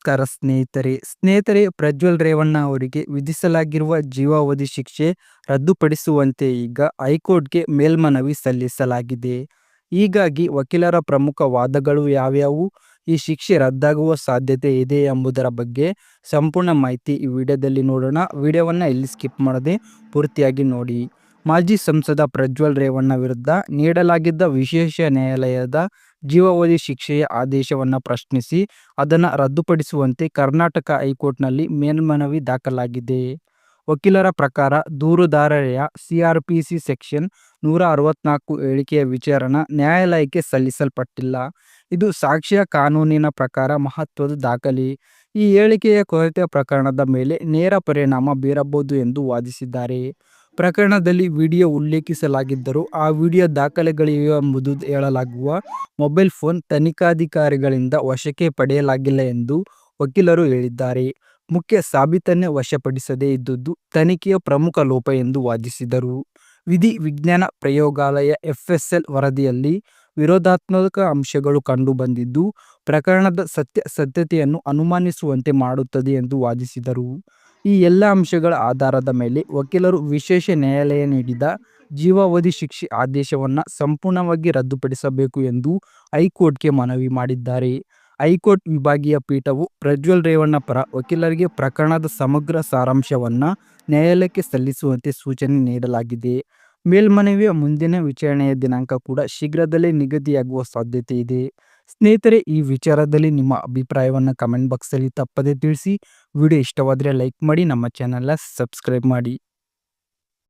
ನಮಸ್ಕಾರ ಸ್ನೇಹಿತರೆ ಪ್ರಜ್ವಲ್ ರೇವಣ್ಣ ಅವರಿಗೆ ವಿಧಿಸಲಾಗಿರುವ ಜೀವಾವಧಿ ಶಿಕ್ಷೆ ರದ್ದುಪಡಿಸುವಂತೆ ಈಗ ಹೈಕೋರ್ಟ್ಗೆ ಮೇಲ್ಮನವಿ ಸಲ್ಲಿಸಲಾಗಿದೆ. ಹೀಗಾಗಿ ವಕೀಲರ ಪ್ರಮುಖ ವಾದಗಳು ಯಾವ್ಯಾವು, ಈ ಶಿಕ್ಷೆ ರದ್ದಾಗುವ ಸಾಧ್ಯತೆ ಇದೆ ಎಂಬುದರ ಬಗ್ಗೆ ಸಂಪೂರ್ಣ ಮಾಹಿತಿ ಈ ವಿಡಿಯೋದಲ್ಲಿ ನೋಡೋಣ. ವಿಡಿಯೋವನ್ನು ಇಲ್ಲಿ ಸ್ಕಿಪ್ ಮಾಡದೆ ಪೂರ್ತಿಯಾಗಿ ನೋಡಿ. ಮಾಜಿ ಸಂಸದ ಪ್ರಜ್ವಲ್ ರೇವಣ್ಣ ವಿರುದ್ಧ ನೀಡಲಾಗಿದ್ದ ವಿಶೇಷ ನ್ಯಾಯಾಲಯದ ಜೀವಾವಧಿ ಶಿಕ್ಷೆಯ ಆದೇಶವನ್ನು ಪ್ರಶ್ನಿಸಿ ಅದನ್ನು ರದ್ದುಪಡಿಸುವಂತೆ ಕರ್ನಾಟಕ ಹೈಕೋರ್ಟ್ನಲ್ಲಿ ಮೇಲ್ಮನವಿ ದಾಖಲಾಗಿದೆ. ವಕೀಲರ ಪ್ರಕಾರ ದೂರುದಾರರ ಸಿಆರ್ಪಿಸಿ ಸೆಕ್ಷನ್ 164 ಹೇಳಿಕೆಯ ವಿಚಾರಣಾ ನ್ಯಾಯಾಲಯಕ್ಕೆ ಸಲ್ಲಿಸಲ್ಪಟ್ಟಿಲ್ಲ. ಇದು ಸಾಕ್ಷ್ಯ ಕಾನೂನಿನ ಪ್ರಕಾರ ಮಹತ್ವದ ದಾಖಲೆ. ಈ ಹೇಳಿಕೆಯ ಕೊರತೆ ಪ್ರಕರಣದ ಮೇಲೆ ನೇರ ಪರಿಣಾಮ ಬೀರಬಹುದು ಎಂದು ವಾದಿಸಿದ್ದಾರೆ. ಪ್ರಕರಣದಲ್ಲಿ ವಿಡಿಯೋ ಉಲ್ಲೇಖಿಸಲಾಗಿದ್ದರೂ ಆ ವಿಡಿಯೋ ದಾಖಲೆಗಳಿವೆ ಎಂಬುದು ಹೇಳಲಾಗುವ ಮೊಬೈಲ್ ಫೋನ್ ತನಿಖಾಧಿಕಾರಿಗಳಿಂದ ವಶಕ್ಕೆ ಪಡೆಯಲಾಗಿಲ್ಲ ಎಂದು ವಕೀಲರು ಹೇಳಿದ್ದಾರೆ. ಮುಖ್ಯ ಸಾಬೀತನ್ನೇ ವಶಪಡಿಸದೇ ಇದ್ದುದು ತನಿಖೆಯ ಪ್ರಮುಖ ಲೋಪ ಎಂದು ವಾದಿಸಿದರು. ವಿಧಿ ವಿಜ್ಞಾನ ಪ್ರಯೋಗಾಲಯ FSL ವರದಿಯಲ್ಲಿ ವಿರೋಧಾತ್ಮಕ ಅಂಶಗಳು ಕಂಡುಬಂದಿದ್ದು ಪ್ರಕರಣದ ಸತ್ಯತೆಯನ್ನು ಅನುಮಾನಿಸುವಂತೆ ಮಾಡುತ್ತದೆ ಎಂದು ವಾದಿಸಿದರು. ಈ ಎಲ್ಲ ಅಂಶಗಳ ಆಧಾರದ ಮೇಲೆ ವಕೀಲರು ವಿಶೇಷ ನ್ಯಾಯಾಲಯ ನೀಡಿದ ಜೀವಾವಧಿ ಶಿಕ್ಷೆ ಆದೇಶವನ್ನು ಸಂಪೂರ್ಣವಾಗಿ ರದ್ದುಪಡಿಸಬೇಕು ಎಂದು ಹೈಕೋರ್ಟ್ಗೆ ಮನವಿ ಮಾಡಿದ್ದಾರೆ. ಹೈಕೋರ್ಟ್ ವಿಭಾಗೀಯ ಪೀಠವು ಪ್ರಜ್ವಲ್ ರೇವಣ್ಣ ಪರ ವಕೀಲರಿಗೆ ಪ್ರಕರಣದ ಸಮಗ್ರ ಸಾರಾಂಶವನ್ನು ನ್ಯಾಯಾಲಯಕ್ಕೆ ಸಲ್ಲಿಸುವಂತೆ ಸೂಚನೆ ನೀಡಲಾಗಿದೆ. ಮೇಲ್ಮನವಿಯ ಮುಂದಿನ ವಿಚಾರಣೆಯ ದಿನಾಂಕ ಕೂಡ ಶೀಘ್ರದಲ್ಲೇ ನಿಗದಿಯಾಗುವ ಸಾಧ್ಯತೆ ಇದೆ. ಸ್ನೇಹಿತರೆ, ಈ ವಿಚಾರದಲ್ಲಿ ನಿಮ್ಮ ಅಭಿಪ್ರಾಯವನ್ನು ಕಮೆಂಟ್ ಬಾಕ್ಸಲ್ಲಿ ತಪ್ಪದೇ ತಿಳಿಸಿ. ವಿಡಿಯೋ ಇಷ್ಟವಾದರೆ ಲೈಕ್ ಮಾಡಿ, ನಮ್ಮ ಚಾನೆಲ್ನ ಸಬ್ಸ್ಕ್ರೈಬ್ ಮಾಡಿ.